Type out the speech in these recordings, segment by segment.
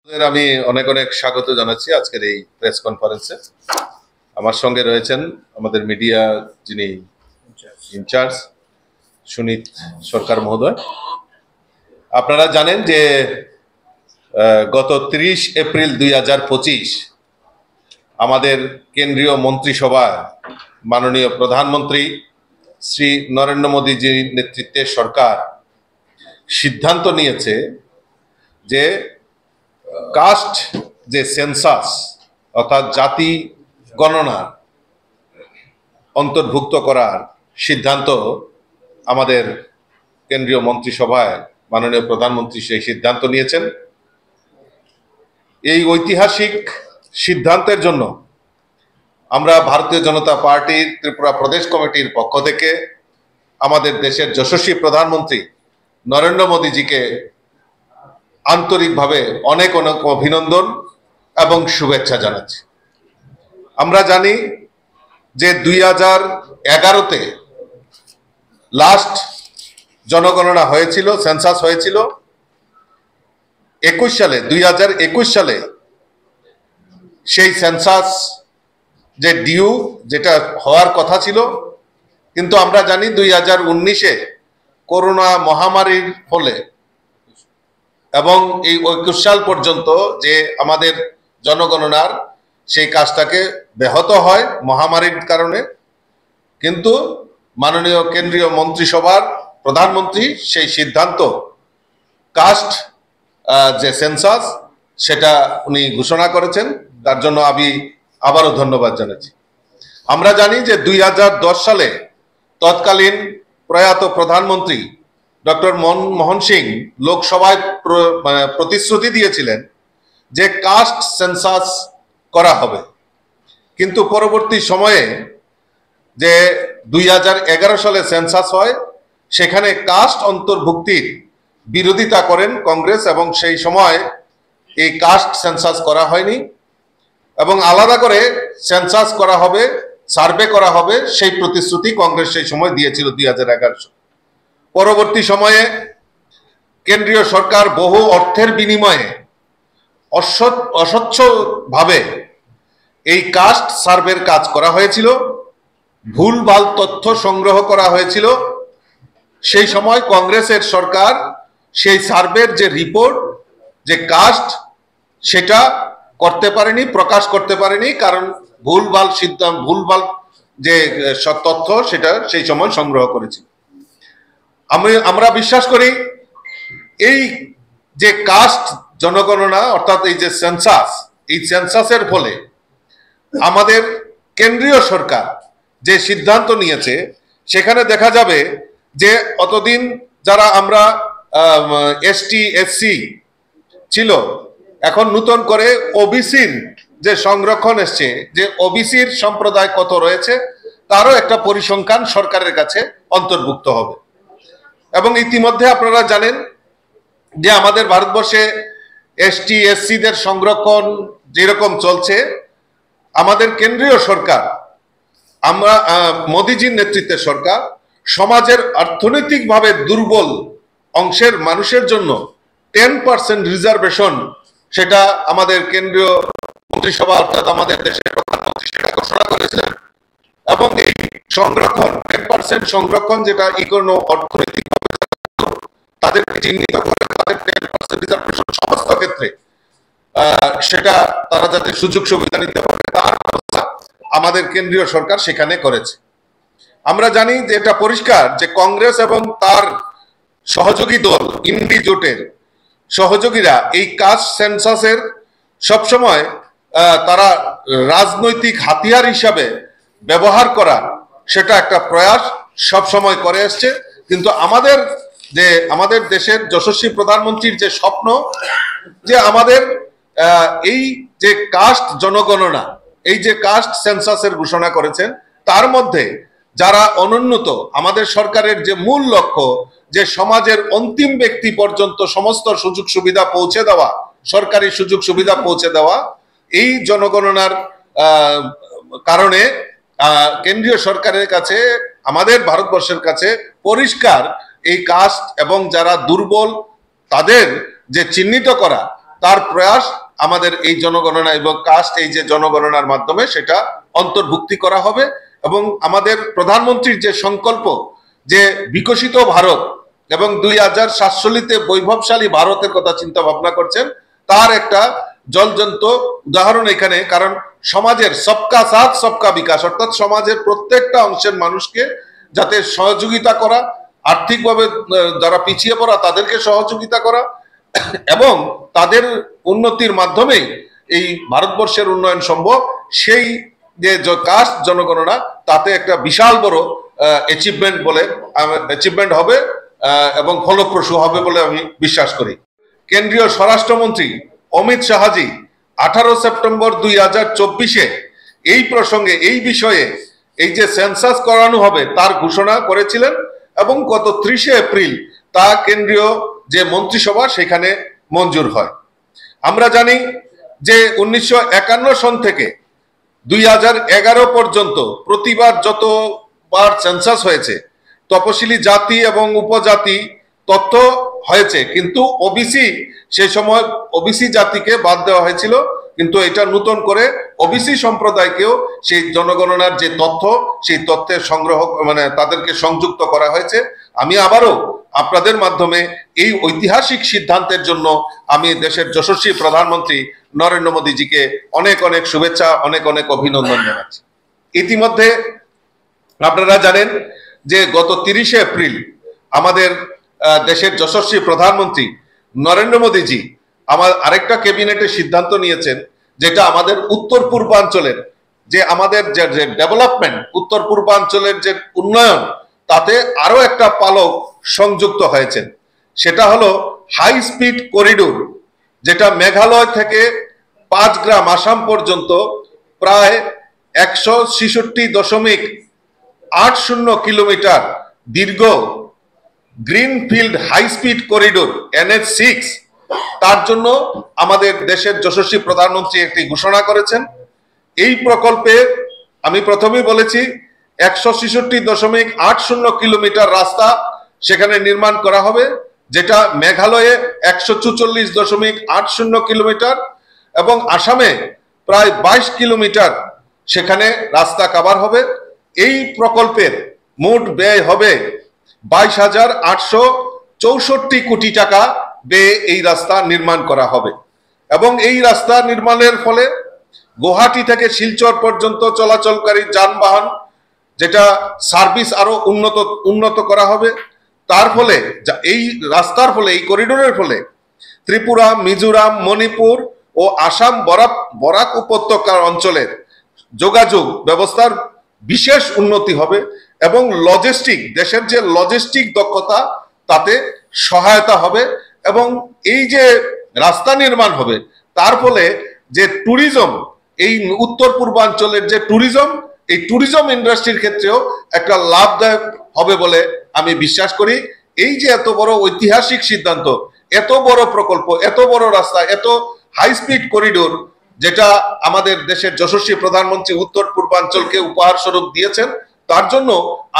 আমি অনেক অনেক স্বাগত জানাচ্ছি আজকের এই প্রেস কনফারেন্সে। আমার সঙ্গে রয়েছেন আমাদের মিডিয়া যিনি ইনচার্জ সুনীত সরকার মহোদয়। আপনারা জানেন যে গত 30 এপ্রিল 2025 আমাদের কেন্দ্রীয় মন্ত্রিসভায় মাননীয় প্রধানমন্ত্রী শ্রী নরেন্দ্র মোদীজির নেতৃত্বে সরকার সিদ্ধান্ত নিয়েছে যে কাস্ট যে সেন্সাস অর্থাৎ জাতি গণনা অন্তর্ভুক্ত করার সিদ্ধান্ত আমাদের কেন্দ্রীয় মন্ত্রিসভায় মাননীয় প্রধানমন্ত্রী সেই সিদ্ধান্ত নিয়েছেন। এই ঐতিহাসিক সিদ্ধান্তের জন্য আমরা ভারতীয় জনতা পার্টির ত্রিপুরা প্রদেশ কমিটির পক্ষ থেকে আমাদের দেশের যশস্বী প্রধানমন্ত্রী নরেন্দ্র মোদীজিকে আন্তরিকভাবে অনেক অনেক অভিনন্দন এবং শুভেচ্ছা জানাচ্ছি। আমরা জানি যে 2011-তে লাস্ট জনগণনা হয়েছিল, সেন্সাস হয়েছিল। 2021 সালে সেই সেন্সাস যে ডিউ যেটা হওয়ার কথা ছিল, কিন্তু আমরা জানি 2019-এ করোনা মহামারীর ফলে এবং এই 21 সাল পর্যন্ত যে আমাদের জনগণনার সেই কাজটাকে ব্যাহত হয় মহামারীর কারণে। কিন্তু মাননীয় কেন্দ্রীয় মন্ত্রিসভার প্রধানমন্ত্রী সেই সিদ্ধান্ত কাস্ট যে সেন্সাস সেটা উনি ঘোষণা করেছেন, তার জন্য আমি আবারও ধন্যবাদ জানাচ্ছি। আমরা জানি যে 2010 সালে তৎকালীন প্রয়াত প্রধানমন্ত্রী ডক্টর মনমোহন সিং লোকসভায় প্রতিশ্রুতি দিয়েছিলেন যে কাস্ট সেন্সাস করা হবে, কিন্তু পরবর্তী সময়ে যে 2011 সালে সেন্সাস হয় সেখানে কাস্ট অন্তর্ভুক্তির বিরোধিতা করেন কংগ্রেস এবং সেই সময় এই কাস্ট সেন্সাস করা হয়নি এবং আলাদা করে সেন্সাস করা হবে, সার্ভে করা হবে, সেই প্রতিশ্রুতি কংগ্রেস সেই সময় দিয়েছিল 2011 সালে। পরবর্তী সময়ে কেন্দ্রীয় সরকার বহু অর্থের বিনিময়ে অস্বচ্ছভাবে এই কাস্ট সার্ভের কাজ করা হয়েছিল, ভুলভাল তথ্য সংগ্রহ করা হয়েছিল। সেই সময় কংগ্রেসের সরকার সেই সার্ভের যে রিপোর্ট যে কাস্ট সেটা করতে পারেনি, প্রকাশ করতে পারেনি, কারণ ভুলভাল সিদ্ধান্ত, ভুলভাল যে তথ্য সেটা সেই সময় সংগ্রহ করেছিল। আমরা বিশ্বাস করি এই যে কাস্ট জনগণনা অর্থাৎ এই যে সেন্সাস, এই সেন্সাসের ফলে আমাদের কেন্দ্রীয় সরকার যে সিদ্ধান্ত নিয়েছে সেখানে দেখা যাবে যে অতদিন যারা আমরা এসটি এসসি ছিল, এখন নতুন করে ওবিসির যে সংরক্ষণ এসছে, যে ওবিসির সম্প্রদায় কত রয়েছে তারও একটা পরিসংখ্যান সরকারের কাছে অন্তর্ভুক্ত হবে। এবং ইতিমধ্যে আপনারা জানেন যে আমাদের ভারতবর্ষে এসটি এসসিদের সংরক্ষণ যেরকম চলছে, আমাদের কেন্দ্রীয় সরকার, আমরা মোদীজির নেতৃত্বে সরকার সমাজের অর্থনৈতিকভাবে দুর্বল অংশের মানুষের জন্য 10% রিজার্ভেশন সেটা আমাদের কেন্দ্রীয় মন্ত্রিসভা অর্থাৎ আমাদের দেশের প্রধানমন্ত্রী সেটা ঘোষণা করেছিলেন। এবং এই সংরক্ষণ 10% সংরক্ষণ যেটা অর্থনৈতিক তাদেরকে চিহ্নিত করে তাদের 10% রিজার্ভেশন সমস্ত ক্ষেত্রে সেটা তারা যাতে সুযোগ সুবিধা নিতে পারে তার ব্যবস্থা আমাদের কেন্দ্রীয় সরকার সেখানে করেছে। আমরা জানি যে এটা পরিষ্কার যে কংগ্রেস এবং তার সহযোগী দল ইন্ডি জোটের সহযোগীরা এই কাস্ট সেন্সাসের সবসময় তারা রাজনৈতিক হাতিয়ার হিসাবে ব্যবহার করা সেটা একটা প্রয়াস সবসময় করে আসছে। কিন্তু আমাদের দেশের যশস্বী প্রধানমন্ত্রীর যে স্বপ্ন যে আমাদের এই যে কাস্ট জনগণনা, এই যে কাস্ট সেন্সাসের ঘোষণা করেছেন, তার মধ্যে যারা অনুন্নত, আমাদের সরকারের যে মূল লক্ষ্য যে সমাজের অন্তিম ব্যক্তি পর্যন্ত সমস্ত সুযোগ সুবিধা পৌঁছে দেওয়া, সরকারি সুযোগ সুবিধা পৌঁছে দেওয়া, এই জনগণনার কারণে কেন্দ্রীয় সরকারের কাছে, আমাদের ভারতবর্ষের কাছে পরিষ্কার এই কাস্ট এবং যারা দুর্বল তাদের যে চিহ্নিত করা তার প্রয়াস আমাদের এই জনগণনা এবং কাস্ট এই যে জনগণনার মাধ্যমে সেটা অন্তর্ভুক্তি করা হবে। এবং আমাদের প্রধানমন্ত্রীর যে সংকল্প যে বিকশিত ভারত এবং 2047-তে বৈভবশালী ভারতের কথা চিন্তা ভাবনা করছেন, তার একটা জলজন্ত উদাহরণ এখানে। কারণ সমাজের সবকা সাথ সবকা বিকাশ, অর্থাৎ সমাজের প্রত্যেকটা অংশের মানুষকে যাতে সহযোগিতা করা, আর্থিকভাবে যারা পিছিয়ে পড়া তাদেরকে সহযোগিতা করা এবং তাদের উন্নতির মাধ্যমেই এই ভারতবর্ষের উন্নয়ন সম্ভব, সেই যে কাস্ট জনগণনা তাতে একটা বিশাল বড় অ্যাচিভমেন্ট হবে এবং ফলপ্রসূ হবে বলে আমি বিশ্বাস করি। কেন্দ্রীয় স্বরাষ্ট্রমন্ত্রী অমিত শাহজি 18 সেপ্টেম্বর 2024-এ এই প্রসঙ্গে এই বিষয়ে এই যে সেন্সাস করানো হবে তার ঘোষণা করেছিলেন এবং গত 30 এপ্রিল তা কেন্দ্রীয় যে মন্ত্রিসভা সেখানে মঞ্জুর হয়। আমরা জানি যে 1951 সন থেকে 2011 পর্যন্ত প্রতিবার যতবার সেন্সাস হয়েছে তপশিলি জাতি এবং উপজাতি তথ্য হয়েছে, কিন্তু ওবিসি সেই সময় ওবিসি জাতিকে বাদ দেওয়া হয়েছিল, কিন্তু এটা নতুন করে ওবিসি সম্প্রদায়কেও সেই জনগণনার যে তথ্য সেই তথ্যের সংগ্রহ মানে তাদেরকে সংযুক্ত করা হয়েছে। আমি আবারও আপনাদের মাধ্যমে এই ঐতিহাসিক সিদ্ধান্তের জন্য আমি দেশের যশস্বী প্রধানমন্ত্রী নরেন্দ্র মোদীজিকে অনেক অনেক শুভেচ্ছা, অনেক অনেক অভিনন্দন জানাচ্ছি। ইতিমধ্যে আপনারা জানেন যে গত 30 এপ্রিল আমাদের দেশের যশস্বী প্রধানমন্ত্রী নরেন্দ্র মোদীজি আমার আরেকটা ক্যাবিনেটের সিদ্ধান্ত নিয়েছেন, যেটা আমাদের উত্তর পূর্বাঞ্চলের যে আমাদের যে ডেভেলপমেন্ট, উত্তর পূর্বাঞ্চলের যে উন্নয়ন, তাতে আরো একটা পালক সংযুক্ত হয়েছে। সেটা হলো হাই স্পিড করিডোর, যেটা মেঘালয় থেকে 5 গ্রাম আসাম পর্যন্ত প্রায় 166.80 কিলোমিটার দীর্ঘ greenfield high speed corridor NH6, তার জন্য আমাদের দেশের যশস্বী প্রধানমন্ত্রী একটি ঘোষণা করেছেন। এই প্রকল্পে আমি প্রথমেই বলেছি 166.80 কিলোমিটার রাস্তা সেখানে নির্মাণ করা হবে, যেটা মেঘালয়ে 144.80 কিলোমিটার এবং আসামে প্রায় 22 কিলোমিটার সেখানে রাস্তা কভার হবে। এই প্রকল্পের মোট ব্যয় হবে 22,864 কোটি টাকা ব্যয়ে এই রাস্তা নির্মাণ করা হবে। এবং এই রাস্তা নির্মাণের ফলে গুয়াহাটি থেকে শিলচর পর্যন্ত চলাচলকারী যানবাহন যেটা সার্ভিস আরো উন্নত করা হবে। তার ফলে এই রাস্তার ফলে, এই করিডোরের ফলে ত্রিপুরা, মিজোরাম, মণিপুর ও আসাম বরাক উপত্যকার অঞ্চলের যোগাযোগ ব্যবস্থার বিশেষ উন্নতি হবে এবং লজিস্টিক, দেশের যে লজিস্টিক দক্ষতা তাতে সহায়তা হবে। এবং এই যে রাস্তা নির্মাণ হবে তার ফলে যে ট্যুরিজম, এই উত্তর পূর্বাঞ্চলের যে ট্যুরিজম, এই ট্যুরিজম ইন্ডাস্ট্রির ক্ষেত্রেও একটা লাভদায়ক হবে বলে আমি বিশ্বাস করি। এই যে এত বড় ঐতিহাসিক সিদ্ধান্ত, এত বড় প্রকল্প, এত বড় রাস্তা, এত হাই স্পিড করিডোর, যেটা আমাদের দেশের যশস্বী প্রধানমন্ত্রী উত্তর পূর্বাঞ্চলকে উপহার স্বরূপ দিয়েছেন, তার জন্য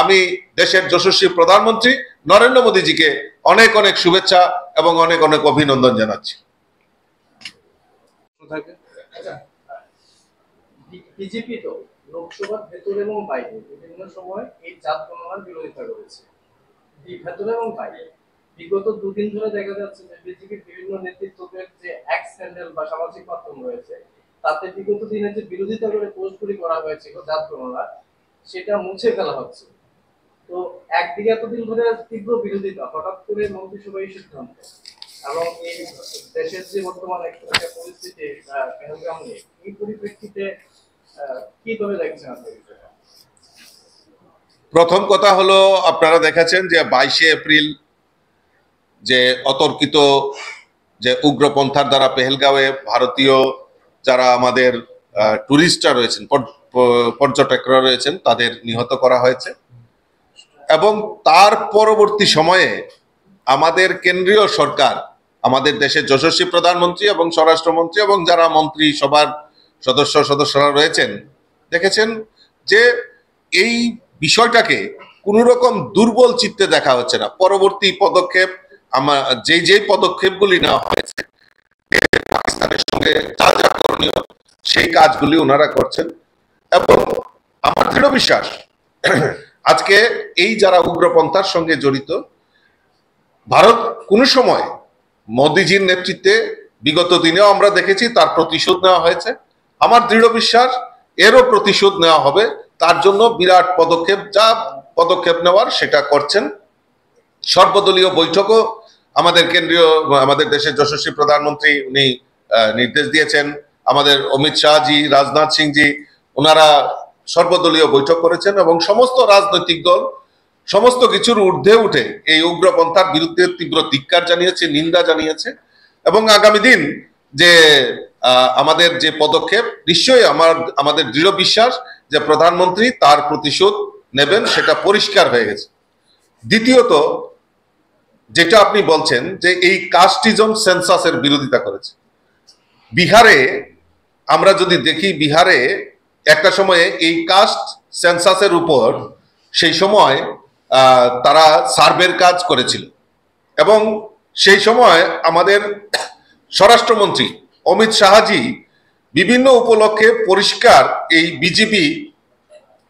আমি দেশের যশস্বী প্রধানমন্ত্রী নরেন্দ্র মোদীজিকে অনেক অনেক শুভেচ্ছা এবং অনেক অনেক অভিনন্দন জানাচ্ছি। বিজেপি তো লোকসভার ভেতর এবং বাইরে বিভিন্ন সময় এই জাত গণনার বিরোধিতা করেছে। ভেতরে এবং বাইরে বিগত দুদিন ধরে দেখা যাচ্ছে যে বিজেপির বিভিন্ন নেতৃত্বদের যে এক্স হ্যান্ডেল বা সামাজিক মাধ্যম রয়েছে, তাতে বিগত দিনে যে বিরোধিতা করে পোস্টগুলি করা হয়েছিল জাত গণনার, সেটা মুছে ফেলা হচ্ছে। তো একদিকে এতদিন ধরে তীব্র বিরোধিতা, হঠাৎ করে মন্ত্রিসভায় সিদ্ধান্ত এবং এই দেশের যে বর্তমান একটা পরিস্থিতি পেহেলগাম নিয়ে, এই পরিপ্রেক্ষিতে কিভাবে দেখছেন আপনি? প্রথম কথা হলো, আপনারা দেখেছেন যে 22 এপ্রিল যে অতর্কিত যে উগ্রপন্থার দ্বারা পেহেলগাঁওয়ে ভারতীয় যারা আমাদের টুরিস্টরা রয়েছেন, পর্যটকরা রয়েছেন, তাদের নিহত করা হয়েছে। এবং তার পরবর্তী সময়ে আমাদের কেন্দ্রীয় সরকার, আমাদের দেশের যশস্বী প্রধানমন্ত্রী এবং স্বরাষ্ট্রমন্ত্রী এবং যারা মন্ত্রী সভার সদস্যরা রয়েছেন, দেখেছেন যে এই বিষয়টাকে কোনো রকম দুর্বল চিত্তে দেখা হচ্ছে না। পরবর্তী পদক্ষেপ, যে পদক্ষেপগুলি নেওয়া হয়েছে যে যা যা করণীয় সেই কাজগুলি ওনারা করছেন। এবং আমার দৃঢ় বিশ্বাস আজকে এই যারা উগ্রপন্থার সঙ্গে জড়িত, ভারত কোন সময় মোদিজির নেতৃত্বে বিগত দিনেও আমরা দেখেছি তার প্রতিশোধ নেওয়া হয়েছে। আমার দৃঢ় বিশ্বাস এরও প্রতিশোধ নেওয়া হবে। তার জন্য বিরাট পদক্ষেপ, যা পদক্ষেপ নেওয়ার সেটা করছেন। সর্বদলীয় বৈঠকও আমাদের দেশের যশস্বী প্রধানমন্ত্রী উনি নির্দেশ দিয়েছেন। আমাদের অমিত শাহজি, রাজনাথ সিংজি ওনারা সর্বদলীয় বৈঠক করেছেন এবং সমস্ত রাজনৈতিক দল সমস্ত কিছুর ঊর্ধ্বে উঠে এই উগ্রপন্থার বিরুদ্ধে তীব্র ধিক্কার জানিয়েছে, নিন্দা জানিয়েছে। এবং আগামী দিন যে আমাদের যে পদক্ষেপ, নিশ্চয়ই আমাদের দৃঢ় বিশ্বাস যে প্রধানমন্ত্রী তার প্রতিশোধ নেবেন, সেটা পরিষ্কার হয়ে গেছে। দ্বিতীয়ত, যেটা আপনি বলছেন যে এই কাস্টিজম সেন্সাসের বিরোধিতা করেছে বিহারে, আমরা যদি দেখি বিহারে একটা সময়ে এই কাস্ট সেন্সাসের উপর সেই সময় তারা সার্ভের কাজ করেছিল এবং সেই সময় আমাদের স্বরাষ্ট্রমন্ত্রী অমিত শাহজি বিভিন্ন উপলক্ষে পরিষ্কার এই বিজেপি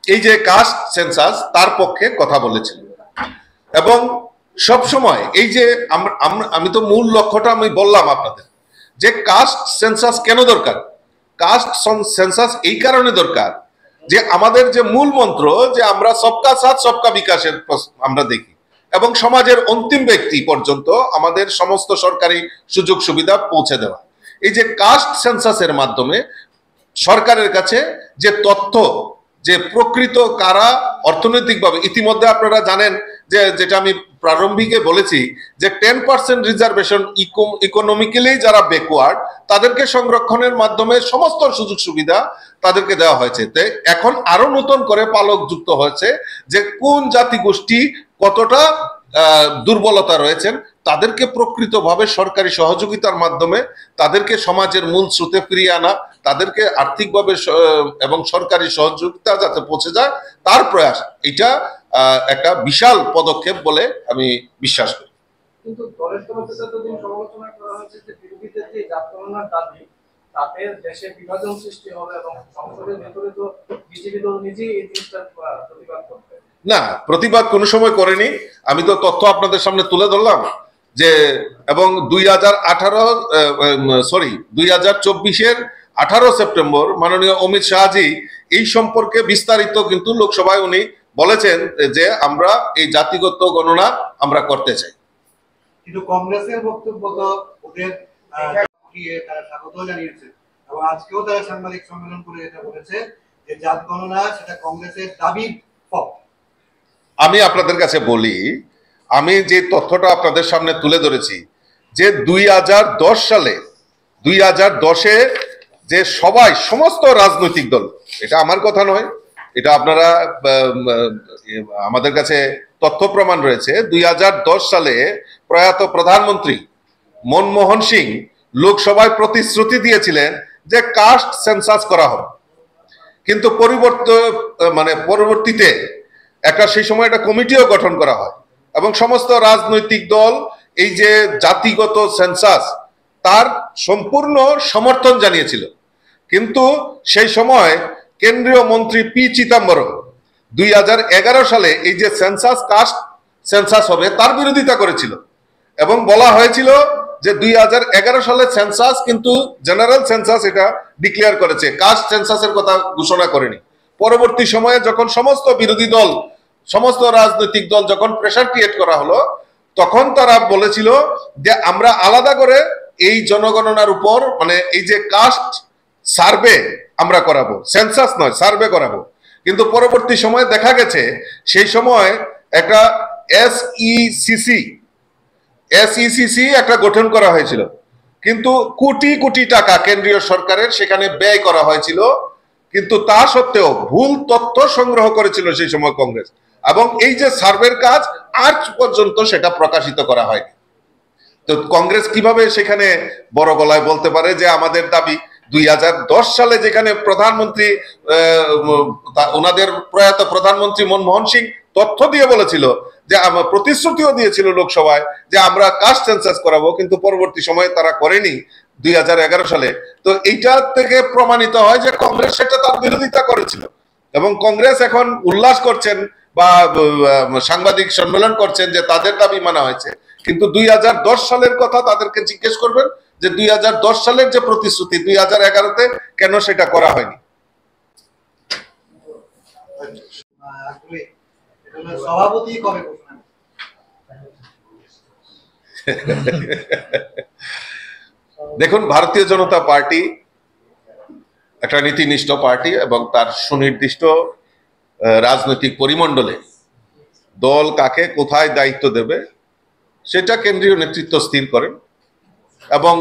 এই যে কাস্ট সেন্সাস তার পক্ষে কথা বলেছিল। এবং সব সময় এই যে আমি তো মূল লক্ষ্যটা আমি বললাম আপনাদের যে কাস্ট সেন্সাস কেন দরকার। কাস্ট সেন্সাস এই কারণে দরকার যে আমাদের যে মূল মন্ত্র যে আমরা সবকা সাথ সবকা বিকাশের আমরা দেখি এবং সমাজের অন্তিম ব্যক্তি পর্যন্ত আমাদের সমস্ত সরকারি সুযোগ সুবিধা পৌঁছে দেওয়া। এই যে কাস্ট সেন্সাসের মাধ্যমে সরকারের কাছে যে তথ্য, যে প্রকৃত কারা অর্থনৈতিকভাবে, ইতিমধ্যে আপনারা জানেন যে যেটা আমি প্রারম্ভিকে বলেছি যে 10% রিজার্ভেশন ইকোনমিক্যালি যারা ব্যাকওয়ার্ড তাদেরকে সংরক্ষণের মাধ্যমে সমস্ত সুযোগ সুবিধা তাদেরকে দেওয়া হয়েছে। এখন আরো নতুন করে পালক যুক্ত হয়েছে যে কোন জাতি গোষ্ঠী কতটা দুর্বলতা রয়েছেন তাদেরকে প্রকৃতভাবে সরকারি সহযোগিতার মাধ্যমে তাদেরকে সমাজের মূল স্রোতে ফিরিয়ে আনা, তাদেরকে আর্থিকভাবে এবং সরকারি সহযোগিতা যাতে পৌঁছে যায় তার প্রয়াস, এটা একটা বিশাল পদক্ষেপ বলে আমি বিশ্বাস করি। কিন্তু দলের তরফে যতদিন সমালোচনা করা হয়েছে যে বিরোধীদের যে জাত গণনার দাবি তাতে দেশে বিভাজন সৃষ্টি হবে এবং সংসদের ভেতরে তো বিজেপি দল নিজেই এই জিনিসটার প্রতিবাদ করবে। না, প্রতিবাদ কোনো সময় করেনি। আমি তো তথ্য আপনাদের সামনে তুলে ধরলাম যে এবং 2024-এর 18 সেপ্টেম্বর মাননীয় অমিত শাহজি এই সম্পর্কে বিস্তারিত কিন্তু লোকসভায় উনি বলেছেন যে আমরা এই জাতিগত গণনা আমরা করতে চাই। কিন্তু কংগ্রেসের বক্তব্য তো ওদের তারা স্বাগত জানিয়েছে এবং আজকেও তারা সাংবাদিক সম্মেলন করে এটা বলেছে যে জাত গণনা সেটা কংগ্রেসের দাবির ফল। আমি আপনাদের কাছে বলি, আমি যে তথ্যটা আপনাদের সামনে তুলে ধরেছি যে 2010 সালে 2010-এ যে সমস্ত রাজনৈতিক দল, এটা আমার কথা নয়, এটা আপনারা আমাদের কাছে তথ্য প্রমাণ রয়েছে, 2010 সালে প্রয়াত প্রধানমন্ত্রী মনমোহন সিং লোকসভায় প্রতিশ্রুতি দিয়েছিলেন যে কাস্ট সেন্সাস করা হবে। কিন্তু পরবর্তীতে সেই সময় একটা কমিটিও গঠন করা হয় এবং সমস্ত রাজনৈতিক দল এই যে জাতিগত সেন্সাস তার সম্পূর্ণ সমর্থন জানিয়েছিল। কিন্তু সেই সময় কেন্দ্রীয় মন্ত্রী পি চিদাম্বরম 2011 সালে এই যে কাস্ট সেন্সাস হবে তার বিরোধিতা করেছিল এবং বলা হয়েছিল যে 2011 সালে সেন্সাস কিন্তু জেনারেল সেন্সাস এটা ডিক্লেয়ার করেছে, কাস্ট সেন্সাসের কথা ঘোষণা করেনি। পরবর্তী সময়ে যখন সমস্ত বিরোধী দল, সমস্ত রাজনৈতিক দল যখন প্রেসার ক্রিয়েট করা হলো তখন তারা বলেছিল যে আমরা আলাদা করে এই জনগণনার উপর এই যে কাস্ট সার্ভে আমরা করাবো, সেন্সাস নয় সার্ভে করাবো। কিন্তু পরবর্তী সময়ে দেখা গেছে সেই সময় একটা এসইসিসি একটা গঠন করা হয়েছিল, কিন্তু কোটি কোটি টাকা কেন্দ্রীয় সরকারের সেখানে ব্যয় করা হয়েছিল, কিন্তু তা সত্ত্বেও ভুল তথ্য সংগ্রহ করেছিল সেই সময় কংগ্রেস এবং এই যে সার্ভের কাজ আজ পর্যন্ত সেটা প্রকাশিত করা হয়নি। তো কংগ্রেস কিভাবে সেখানে বড় গলায় বলতে পারে যে আমাদের দাবি 2010 সালে যেখানে প্রধানমন্ত্রী ওনাদের প্রয়াত প্রধানমন্ত্রী মনমোহন সিং তথ্য দিয়ে বলেছিল যে প্রতিশ্রুতিও দিয়েছিল লোকসভায় যে আমরা কাস্ট সেন্সাস করাবো, কিন্তু পরবর্তী সময়ে তারা করেনি। 2011 সালে। তো এইটা থেকে প্রমাণিত হয় যে কংগ্রেস সেটা তার বিরোধিতা করেছিল, এবং কংগ্রেস এখন উল্লাস করছেন বা সাংবাদিক সম্মেলন করছেন যে তাদের দাবি মানা হয়েছে। কিন্তু 2010 সালের কথা তাদেরকে জিজ্ঞেস করবেন যে 2010 সালের যে প্রতিশ্রুতি 2011-তে কেন সেটা করা হয়নি। আসলে এটা হলো সভাপতি কবে ঘোষণা করবে? দেখুন, ভারতীয় জনতা পার্টি একটা নীতিনিষ্ঠ পার্টি এবং তার সুনির্দিষ্ট রাজনৈতিক পরিমণ্ডলে দল কাকে কোথায় দায়িত্ব দেবে সেটা কেন্দ্রীয় নেতৃত্ব স্থির করেন, এবং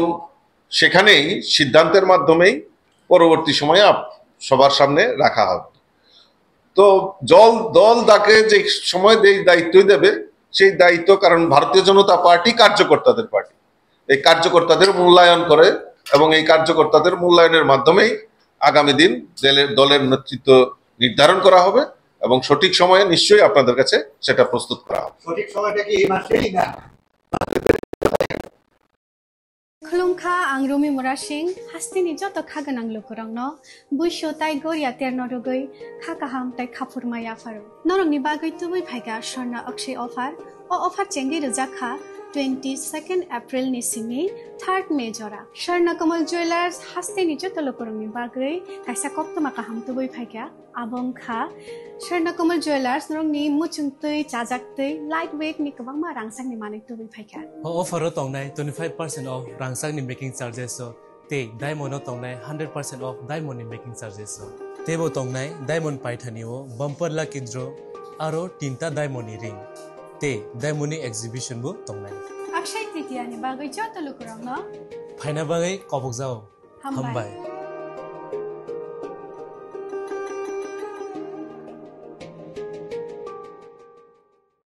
সেখানেই সিদ্ধান্তের মাধ্যমেই পরবর্তী সময়ে সবার সামনে রাখা হবে। তো দল তাকে যে সময় দায়িত্বই দেবে সেই দায়িত্ব, কারণ ভারতীয় জনতা পার্টি কার্যকর্তাদের পার্টি, এই কার্যকর্তাদের মূল্যায়ন করে এবং এই কার্যকর্তাদের মূল্যায়নের মাধ্যমেই আগামী দিন দলের নেতৃত্ব নির্ধারণ করা হবে এবং সঠিক সময়ে নিশ্চয়ই আপনাদের কাছে সেটা প্রস্তুত করা হবে। সঠিক সময়টা কি এই মাসেই না? खुलुमखा आं रुमि मुरा सिंह हास्तिनि जत खागोनां लोकरंनो बुइसो ताइ गोरिया तेरनरुगै खाकाहाम ताइ खाफुरमाया फारो नरंनि बागै तुबै फाइगा स्वर्णा अक्षय अफार अफार चेंगि रजाखा 22 एप्रिल नि सिंनि 3 मे जरा स्वर्ण कमल ज्वेलर्स हास्तिनि जत लोकरंनि बागै काइसा कप्तमा काहाम तुबै फाइगा आबंखा स्वर्ण कमल ज्वेलर्स नरंनि मुचुंतै चाजाक्तै लाइट वेट नि गोबां मा रांसांनि माने तुबै फाइगा अफारो तंनाय 25% ऑफ रांसांनि मेकिंग चार्जेस ते डायमंड तंनाय 100% ऑफ डायमंड नि मेकिंग चार्जेस तेबो तंनाय डायमंड पाइथानिओ बम्पर लाकी ड्र आरो तीनटा डायमंड नि रिंग ते डायमंड नि एग्जिबिशन बो तंनाय अक्षय तृतीया नि बागै जत लोकरंनो फाइना बागै कबक जाओ हमबाय।